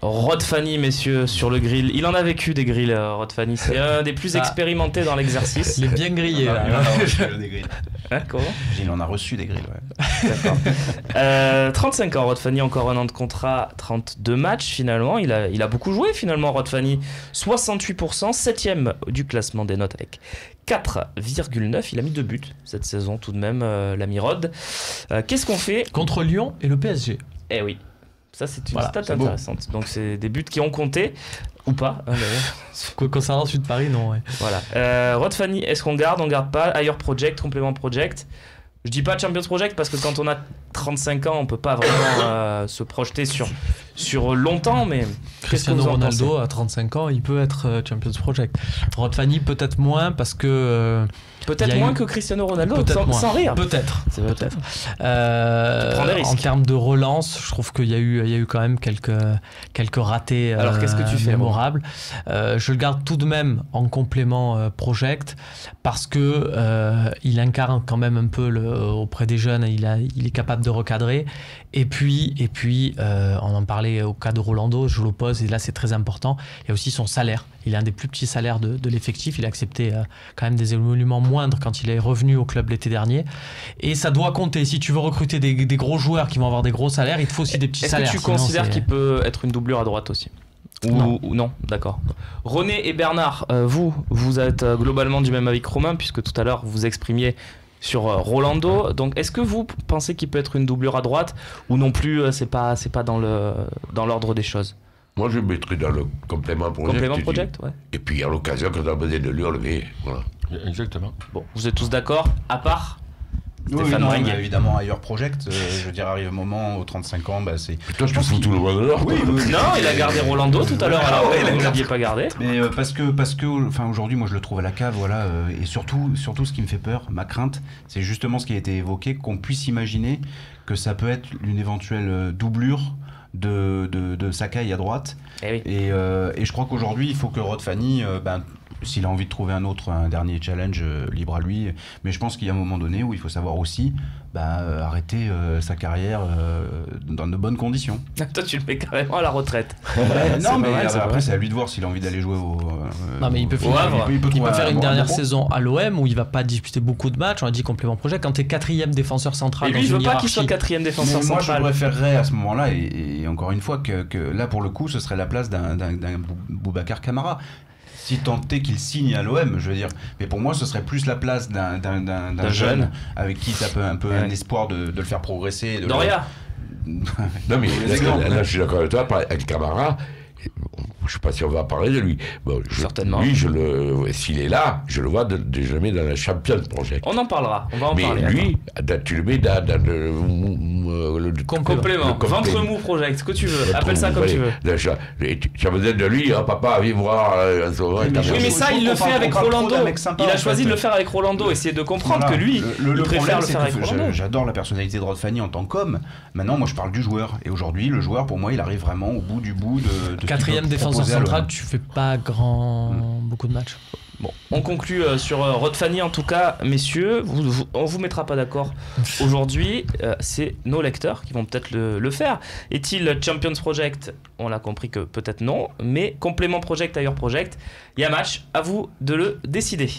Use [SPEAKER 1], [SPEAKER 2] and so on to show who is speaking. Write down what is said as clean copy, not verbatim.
[SPEAKER 1] Rod Fanny, messieurs, sur le grill. Il en a vécu des grilles, Rod Fanny. C'est un des plus expérimentés dans l'exercice.
[SPEAKER 2] Il est bien grillé.
[SPEAKER 3] Il en a reçu des grilles.
[SPEAKER 1] Comment ?
[SPEAKER 3] Il en a reçu des grilles, ouais.
[SPEAKER 1] D'accord. 35 ans, Rod Fanny, encore un an de contrat, 32 matchs finalement. Il a beaucoup joué finalement, Rod Fanny. 68%, 7ème du classement des notes avec 4,9. Il a mis 2 buts cette saison tout de même, l'ami Rod. Qu'est-ce qu'on fait ?
[SPEAKER 2] Contre Lyon et le PSG.
[SPEAKER 1] Eh oui. Ça, c'est une
[SPEAKER 2] Voilà,
[SPEAKER 1] stat
[SPEAKER 2] c'est beau.
[SPEAKER 1] intéressante. Donc, c'est des buts qui ont compté, ou pas, hein, d'ailleurs.
[SPEAKER 2] Concernant Sud Paris, non. Ouais.
[SPEAKER 1] Voilà. Rod Fanny, est-ce qu'on garde ? On garde pas ? Ailleurs Project, complément Project. Je dis pas Champions Project parce que quand on a 35 ans, on peut pas vraiment se projeter sur longtemps, mais qu'est-ce que vous
[SPEAKER 2] Cristiano
[SPEAKER 1] en pensez ?
[SPEAKER 2] Ronaldo, à 35 ans, il peut être Champions Project. Rod Fanny, peut-être moins parce que...
[SPEAKER 1] Peut-être moins que Cristiano Ronaldo, sans rire.
[SPEAKER 2] Peut-être.
[SPEAKER 1] Peut-être.
[SPEAKER 2] Prends
[SPEAKER 1] des risques.
[SPEAKER 2] En termes de relance, je trouve qu'il y a eu quand même quelques ratés
[SPEAKER 1] Alors, qu'est-ce que tu fais,
[SPEAKER 2] mémorables. Je le garde tout de même en complément Project parce que il incarne quand même un peu auprès des jeunes. Il est capable de recadrer. Et puis on en parlait au cas de Rolando, je l'oppose et là c'est très important. Il y a aussi son salaire. Il a un des plus petits salaires de l'effectif. Il a accepté quand même des émoluments moindres quand il est revenu au club l'été dernier. Et ça doit compter. Si tu veux recruter des gros joueurs qui vont avoir des gros salaires, il te faut aussi des petits salaires.
[SPEAKER 1] Est-ce que tu considères qu'il peut être une doublure à droite aussi ? Ou non, d'accord. René et Bernard, vous êtes globalement du même avis que Romain, puisque tout à l'heure vous exprimiez sur Rolando. Donc est-ce que vous pensez qu'il peut être une doublure à droite ou non plus c'est pas dans l'ordre des choses ?
[SPEAKER 4] Moi, je le mettrais dans le complément project.
[SPEAKER 1] Complément project, ouais.
[SPEAKER 4] Et puis, à l'occasion, quand on a besoin de lui, on le met. Voilà.
[SPEAKER 5] Exactement.
[SPEAKER 1] Bon, vous êtes tous d'accord, à part
[SPEAKER 3] Stéphane
[SPEAKER 1] Meringue.
[SPEAKER 3] Évidemment, ailleurs Project. Je veux dire, arrive un moment, aux 35 ans, c'est...
[SPEAKER 4] Toi, tu fous tout le monde dehors.
[SPEAKER 3] Oui.
[SPEAKER 1] Non, il a gardé Rolando tout à l'heure, alors vous ne l'aviez pas gardé.
[SPEAKER 3] Mais parce que enfin, aujourd'hui, moi, je le trouve à la cave, voilà. Et surtout, ce qui me fait peur, ma crainte, c'est justement ce qui a été évoqué, qu'on puisse imaginer que ça peut être une éventuelle doublure de Sakai à droite.
[SPEAKER 1] Eh oui.
[SPEAKER 3] Et je crois qu'aujourd'hui, il faut que Rod Fanny, s'il a envie de trouver un dernier challenge, libre à lui. Mais je pense qu'il y a un moment donné où il faut savoir aussi arrêter sa carrière dans de bonnes conditions.
[SPEAKER 1] Toi, tu le mets carrément à la retraite.
[SPEAKER 3] Non, mais
[SPEAKER 1] mal,
[SPEAKER 3] après, c'est à lui de voir s'il a envie d'aller jouer au...
[SPEAKER 2] Non, mais il peut faire une dernière saison à l'OM où il va pas disputer beaucoup de matchs. On a dit complément projet. Quand t'es 4e défenseur central,
[SPEAKER 1] Et lui, il veut pas qu'il soit 4e défenseur
[SPEAKER 3] mais moi,
[SPEAKER 1] central.
[SPEAKER 3] je préférerais à ce moment-là, et encore une fois, que là, pour le coup, ce serait la place d'un Boubacar Kamara. Si tant est qu'il signe à l'OM, je veux dire. Mais pour moi, ce serait plus la place d'un jeune avec qui tu as un peu un espoir de le faire progresser.
[SPEAKER 1] Doria.
[SPEAKER 4] Non, mais là, je suis d'accord avec toi, avec Camara. Je ne sais pas si on va parler de lui. Bon,
[SPEAKER 1] certainement.
[SPEAKER 4] Lui, s'il est là, je le vois jamais dans la Champions Project.
[SPEAKER 1] On en parlera, on va en parler.
[SPEAKER 4] Mais lui, tu le mets dans le
[SPEAKER 1] complément. Ventre mou project, ce que tu veux. Appelle ça comme tu veux.
[SPEAKER 4] Tu as besoin de lui, papa, viens voir.
[SPEAKER 1] Oui, mais ça, il le fait avec Rolando. Il a choisi de le faire avec Rolando. Essayez de comprendre que lui, il préfère le faire avec Rolando.
[SPEAKER 3] J'adore la personnalité de Rod Fanny en tant qu'homme. Maintenant, moi, je parle du joueur. Et aujourd'hui, le joueur, pour moi, il arrive vraiment au bout du bout de
[SPEAKER 2] 4e défenseur central, tu fais pas beaucoup de matchs.
[SPEAKER 1] Bon, on conclut sur Rod Fanny en tout cas, messieurs. On vous mettra pas d'accord aujourd'hui. C'est nos lecteurs qui vont peut-être le faire. Est-il Champions Project ? On l'a compris que peut-être non. Mais complément Project, ailleurs Project. Il y a match. À vous de le décider.